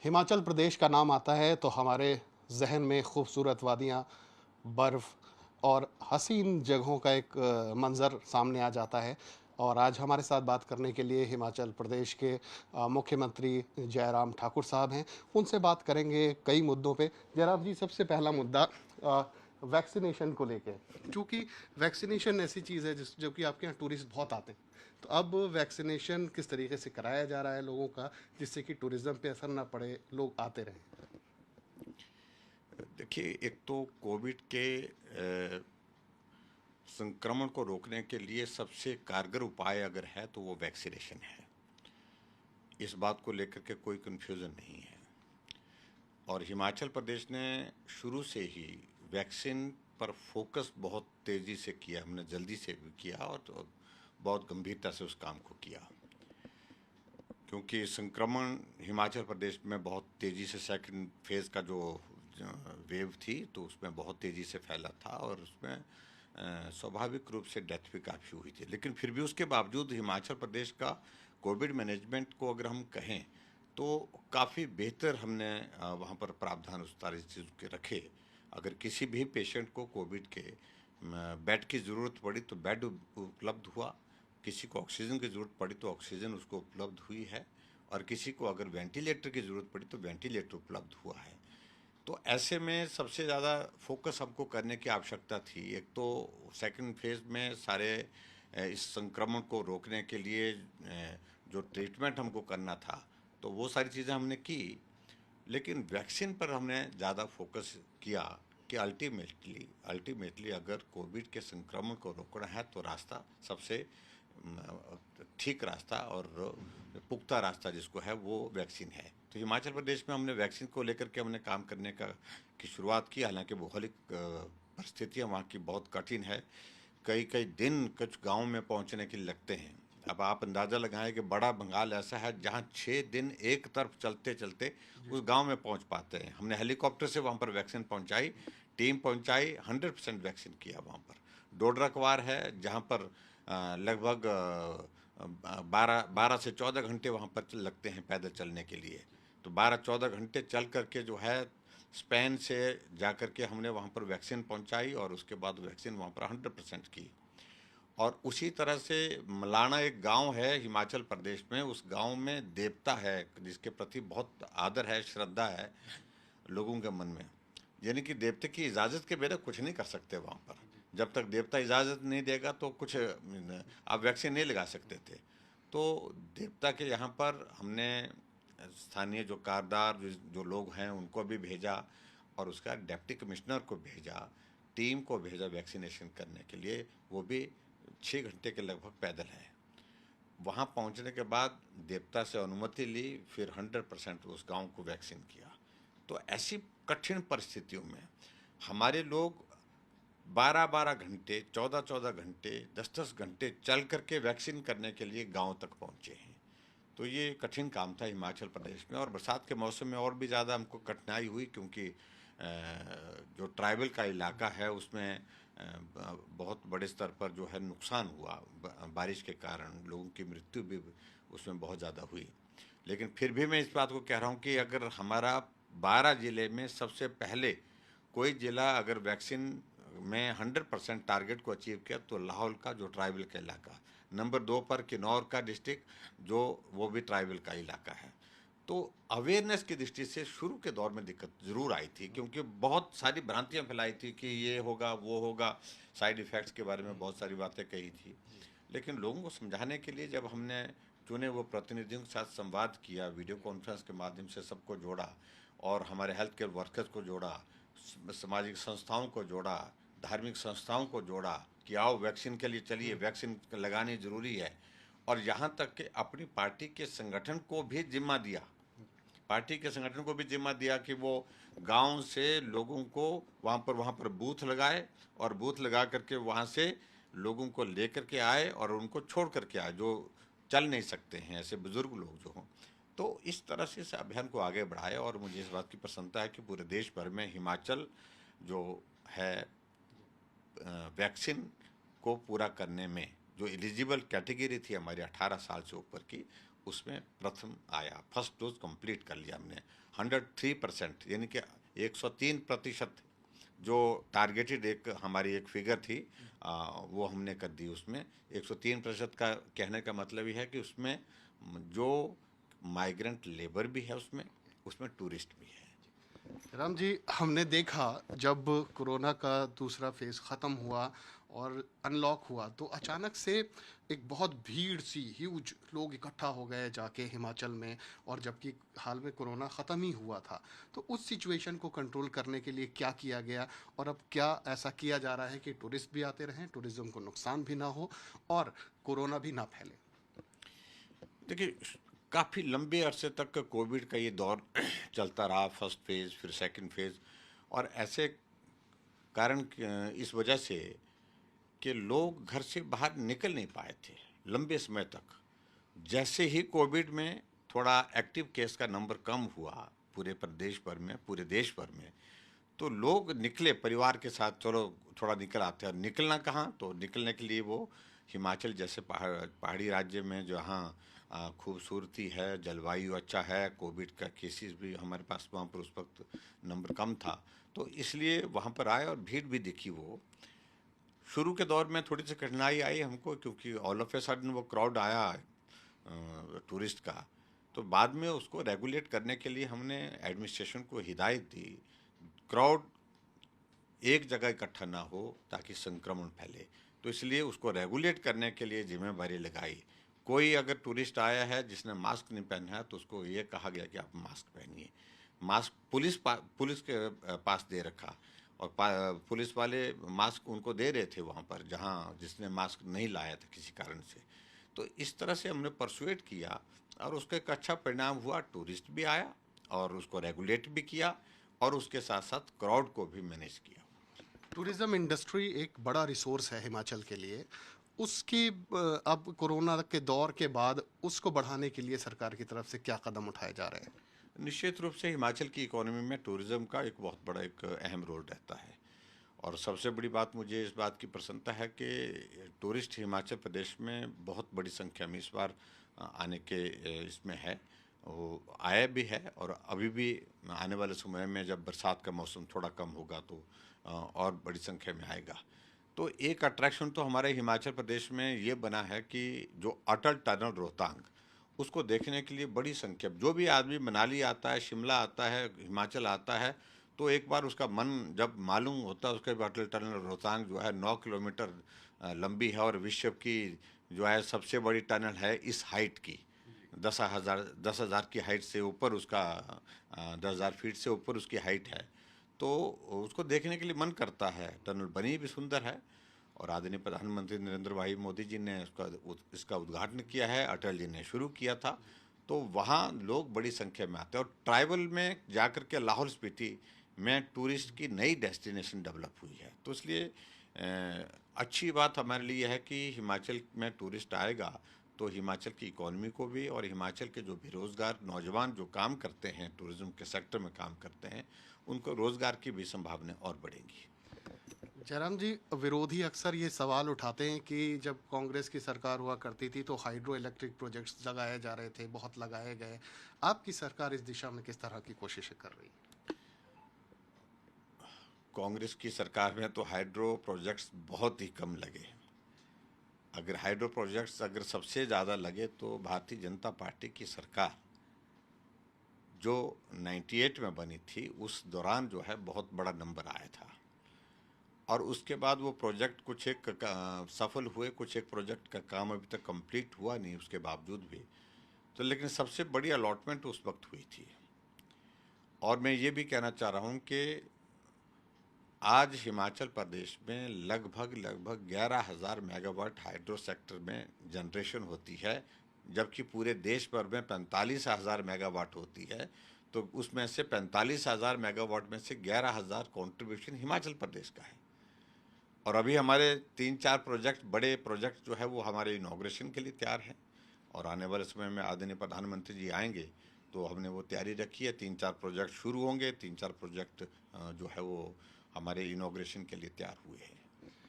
हिमाचल प्रदेश का नाम आता है तो हमारे जहन में खूबसूरत वादियाँ, बर्फ़ और हसीन जगहों का एक मंज़र सामने आ जाता है। और आज हमारे साथ बात करने के लिए हिमाचल प्रदेश के मुख्यमंत्री जयराम ठाकुर साहब हैं। उनसे बात करेंगे कई मुद्दों पे। जयराम जी, सबसे पहला मुद्दा वैक्सीनेशन को लेके, क्योंकि वैक्सीनेशन ऐसी चीज़ है जिस जो कि आपके यहाँ टूरिस्ट बहुत आते हैं। तो अब वैक्सीनेशन किस तरीके से कराया जा रहा है लोगों का, जिससे कि टूरिज़्म पे असर ना पड़े, लोग आते रहें? देखिए, एक तो कोविड के संक्रमण को रोकने के लिए सबसे कारगर उपाय अगर है तो वो वैक्सीनेशन है। इस बात को लेकर के कोई कन्फ्यूज़न नहीं है। और हिमाचल प्रदेश ने शुरू से ही वैक्सीन पर फोकस बहुत तेज़ी से किया, हमने जल्दी से भी किया और तो बहुत गंभीरता से उस काम को किया, क्योंकि संक्रमण हिमाचल प्रदेश में बहुत तेज़ी से सेकंड फेज़ का जो वेव थी तो उसमें बहुत तेज़ी से फैला था और उसमें स्वाभाविक रूप से डेथ भी काफ़ी हुई थी। लेकिन फिर भी उसके बावजूद हिमाचल प्रदेश का कोविड मैनेजमेंट को अगर हम कहें तो काफ़ी बेहतर हमने वहाँ पर प्रावधान उस तरह चीज़ के रखे। अगर किसी भी पेशेंट को कोविड के बेड की ज़रूरत पड़ी तो बेड उपलब्ध हुआ, किसी को ऑक्सीजन की ज़रूरत पड़ी तो ऑक्सीजन उसको उपलब्ध हुई है, और किसी को अगर वेंटिलेटर की ज़रूरत पड़ी तो वेंटिलेटर उपलब्ध हुआ है। तो ऐसे में सबसे ज़्यादा फोकस हमको करने की आवश्यकता थी। एक तो सेकंड फेज़ में सारे इस संक्रमण को रोकने के लिए जो ट्रीटमेंट हमको करना था तो वो सारी चीज़ें हमने की। लेकिन वैक्सीन पर हमने ज़्यादा फोकस किया कि अल्टीमेटली अल्टीमेटली अगर कोविड के संक्रमण को रोकना है तो रास्ता सबसे ठीक रास्ता और पुख्ता रास्ता जिसको है वो वैक्सीन है। तो हिमाचल प्रदेश में हमने वैक्सीन को लेकर के हमने काम करने की शुरुआत की। हालांकि भौगोलिक परिस्थितियाँ वहाँ की बहुत कठिन है, कई कई दिन कुछ गाँव में पहुँचने के लिए लगते हैं। अब आप अंदाज़ा लगाएं कि बड़ा बंगाल ऐसा है जहाँ 6 दिन एक तरफ चलते चलते उस गांव में पहुंच पाते हैं। हमने हेलीकॉप्टर से वहां पर वैक्सीन पहुंचाई, टीम पहुंचाई, 100% वैक्सीन किया वहां पर। डोडरा क्वार है जहां पर लगभग 12 से 14 घंटे वहां पर लगते हैं पैदल चलने के लिए। तो 12-14 घंटे चल करके जो है स्पेन से जा कर के हमने वहाँ पर वैक्सीन पहुँचाई और उसके बाद वैक्सीन वहाँ पर 100% की। और उसी तरह से मलाना एक गांव है हिमाचल प्रदेश में, उस गांव में देवता है जिसके प्रति बहुत आदर है, श्रद्धा है लोगों के मन में। यानी कि देवता की इजाज़त के बिना कुछ नहीं कर सकते वहाँ पर। जब तक देवता इजाज़त नहीं देगा तो कुछ आप वैक्सीन नहीं लगा सकते थे। तो देवता के यहाँ पर हमने स्थानीय जो कारदार जो लोग हैं उनको भी भेजा और उसका डिप्टी कमिश्नर को भेजा, टीम को भेजा वैक्सीनेशन करने के लिए। वो भी 6 घंटे के लगभग पैदल है। वहाँ पहुँचने के बाद देवता से अनुमति ली, फिर 100% उस गांव को वैक्सीन किया। तो ऐसी कठिन परिस्थितियों में हमारे लोग 12-12 घंटे, 14-14 घंटे, 10-10 घंटे चल करके वैक्सीन करने के लिए गांव तक पहुँचे हैं। तो ये कठिन काम था हिमाचल प्रदेश में। और बरसात के मौसम में और भी ज़्यादा हमको कठिनाई हुई, क्योंकि जो ट्राइबल का इलाका है उसमें बहुत बड़े स्तर पर जो है नुकसान हुआ, बारिश के कारण लोगों की मृत्यु भी उसमें बहुत ज़्यादा हुई। लेकिन फिर भी मैं इस बात को कह रहा हूँ कि अगर हमारा 12 ज़िले में सबसे पहले कोई ज़िला अगर वैक्सीन में 100% टारगेट को अचीव किया तो लाहौल का जो ट्राइबल का इलाका, नंबर 2 पर किन्नौर का डिस्ट्रिक्ट जो वो भी ट्राइबल का इलाका है। तो अवेयरनेस की दृष्टि से शुरू के दौर में दिक्कत ज़रूर आई थी, क्योंकि बहुत सारी भ्रांतियां फैलाई थी कि ये होगा वो होगा, साइड इफ़ेक्ट्स के बारे में बहुत सारी बातें कही थी। लेकिन लोगों को समझाने के लिए जब हमने चुने वो प्रतिनिधियों के साथ संवाद किया, वीडियो कॉन्फ्रेंस के माध्यम से सबको जोड़ा और हमारे हेल्थ केयर वर्कर्स को जोड़ा, सामाजिक संस्थाओं को जोड़ा, धार्मिक संस्थाओं को जोड़ा कि आओ वैक्सीन के लिए चलिए, वैक्सीन लगानी ज़रूरी है। और यहाँ तक कि अपनी पार्टी के संगठन को भी जिम्मा दिया, पार्टी के संगठन को भी जिम्मा दिया कि वो गांव से लोगों को वहाँ पर बूथ लगाए और बूथ लगा करके वहाँ से लोगों को लेकर के आए और उनको छोड़ करके आए जो चल नहीं सकते हैं, ऐसे बुजुर्ग लोग जो हों। तो इस तरह से इस अभियान को आगे बढ़ाया और मुझे इस बात की प्रसन्नता है कि पूरे देश भर में हिमाचल जो है वैक्सीन को पूरा करने में जो एलिजिबल कैटेगरी थी हमारी 18 साल से ऊपर की, उसमें प्रथम आया, फर्स्ट डोज कंप्लीट कर लिया हमने 103%, यानी कि 103% जो टारगेटेड एक हमारी एक फिगर थी वो हमने कर दी। उसमें 103% का कहने का मतलब ये है कि उसमें जो माइग्रेंट लेबर भी है, उसमें टूरिस्ट भी है। राम जी, हमने देखा जब कोरोना का दूसरा फेज़ ख़त्म हुआ और अनलॉक हुआ तो अचानक से एक बहुत भीड़ सी ह्यूज लोग इकट्ठा हो गए जाके हिमाचल में, और जबकि हाल में कोरोना ख़त्म ही हुआ था। तो उस सिचुएशन को कंट्रोल करने के लिए क्या किया गया, और अब क्या ऐसा किया जा रहा है कि टूरिस्ट भी आते रहें, टूरिज़्म को नुकसान भी ना हो और कोरोना भी ना फैले? देखिए, काफ़ी लंबे अरसे तक कोविड का ये दौर चलता रहा, फर्स्ट फेज़ फिर सेकंड फेज़, और ऐसे कारण इस वजह से कि लोग घर से बाहर निकल नहीं पाए थे लंबे समय तक। जैसे ही कोविड में थोड़ा एक्टिव केस का नंबर कम हुआ पूरे प्रदेश भर में, पूरे देश भर में, तो लोग निकले परिवार के साथ, चलो थोड़ा निकल आते हैं। निकलना कहाँ, तो निकलने के लिए वो हिमाचल जैसे पहाड़ी राज्य में जहाँ खूबसूरती है, जलवायु अच्छा है, कोविड का केसेस भी हमारे पास वहाँ पर उस वक्त नंबर कम था, तो इसलिए वहाँ पर आए और भीड़ भी दिखी। वो शुरू के दौर में थोड़ी सी कठिनाई आई हमको, क्योंकि ऑल ऑफ ए सडन वो क्राउड आया टूरिस्ट का। तो बाद में उसको रेगुलेट करने के लिए हमने एडमिनिस्ट्रेशन को हिदायत दी, क्राउड एक जगह इकट्ठा ना हो ताकि संक्रमण फैले। तो इसलिए उसको रेगुलेट करने के लिए जिम्मेदारी लगाई। कोई अगर टूरिस्ट आया है जिसने मास्क नहीं पहना है तो उसको ये कहा गया कि आप मास्क पहनिए। मास्क पुलिस के पास दे रखा, और पुलिस वाले मास्क उनको दे रहे थे वहाँ पर जहाँ जिसने मास्क नहीं लाया था किसी कारण से। तो इस तरह से हमने परसुएट किया और उसका एक अच्छा परिणाम हुआ। टूरिस्ट भी आया और उसको रेगुलेट भी किया, और उसके साथ साथ क्राउड को भी मैनेज किया। टूरिज़्म इंडस्ट्री एक बड़ा रिसोर्स है हिमाचल के लिए। उसकी अब कोरोना के दौर के बाद उसको बढ़ाने के लिए सरकार की तरफ से क्या कदम उठाए जा रहे हैं? निश्चित रूप से हिमाचल की इकोनॉमी में टूरिज़्म का एक बहुत बड़ा एक अहम रोल रहता है, और सबसे बड़ी बात मुझे इस बात की प्रसन्नता है कि टूरिस्ट हिमाचल प्रदेश में बहुत बड़ी संख्या में इस बार आने के इसमें है, वो आया भी है, और अभी भी आने वाले समय में जब बरसात का मौसम थोड़ा कम होगा तो और बड़ी संख्या में आएगा। तो एक अट्रैक्शन तो हमारे हिमाचल प्रदेश में ये बना है कि जो अटल टनल रोहतांग, उसको देखने के लिए बड़ी संख्या, जो भी आदमी मनाली आता है, शिमला आता है, हिमाचल आता है, तो एक बार उसका मन जब मालूम होता है उसके भी अटल टनल रोहतांग जो है 9 किलोमीटर लंबी है, और विश्व की जो है सबसे बड़ी टनल है इस हाइट की। 10,000 की हाइट से ऊपर उसका 10,000 फीट से ऊपर उसकी हाइट है। तो उसको देखने के लिए मन करता है। टनल बनी भी सुंदर है, और आदरणीय प्रधानमंत्री नरेंद्र भाई मोदी जी ने इसका उद्घाटन किया है, अटल जी ने शुरू किया था। तो वहाँ लोग बड़ी संख्या में आते हैं, और ट्राइबल में जाकर के लाहौल स्पीति में टूरिस्ट की नई डेस्टिनेशन डेवलप हुई है। तो इसलिए अच्छी बात हमारे लिए है कि हिमाचल में टूरिस्ट आएगा तो हिमाचल की इकोनॉमी को भी, और हिमाचल के जो बेरोज़गार नौजवान जो काम करते हैं, टूरिज़्म के सेक्टर में काम करते हैं, उनको रोज़गार की भी संभावनाएं और बढ़ेंगी। जयराम जी, विरोधी अक्सर ये सवाल उठाते हैं कि जब कांग्रेस की सरकार हुआ करती थी तो हाइड्रो इलेक्ट्रिक प्रोजेक्ट्स लगाए जा रहे थे, बहुत लगाए गए। आपकी सरकार इस दिशा में किस तरह की कोशिशें कर रही है? कांग्रेस की सरकार में तो हाइड्रो प्रोजेक्ट्स बहुत ही कम लगे। अगर हाइड्रो प्रोजेक्ट्स अगर सबसे ज़्यादा लगे तो भारतीय जनता पार्टी की सरकार जो 98 में बनी थी उस दौरान जो है बहुत बड़ा नंबर आया था, और उसके बाद वो प्रोजेक्ट कुछ एक सफल हुए, कुछ एक प्रोजेक्ट का काम अभी तक कंप्लीट हुआ नहीं उसके बावजूद भी। तो लेकिन सबसे बड़ी अलॉटमेंट उस वक्त हुई थी। और मैं ये भी कहना चाह रहा हूँ कि आज हिमाचल प्रदेश में लगभग 11,000 मेगावाट हाइड्रो सेक्टर में जनरेशन होती है, जबकि पूरे देश भर में 45,000 मेगावाट होती है। तो उसमें से 45,000 मेगावाट में से 11,000 कंट्रीब्यूशन हिमाचल प्रदेश का है। और अभी हमारे 3-4 प्रोजेक्ट, बड़े प्रोजेक्ट जो है वो हमारे इनॉग्रेशन के लिए तैयार हैं, और आने वाले समय में आदरणीय प्रधानमंत्री जी आएंगे तो हमने वो तैयारी रखी है। 3-4 प्रोजेक्ट शुरू होंगे, 3-4 प्रोजेक्ट जो है वो हमारे इनॉग्रेशन के लिए तैयार हुए हैं।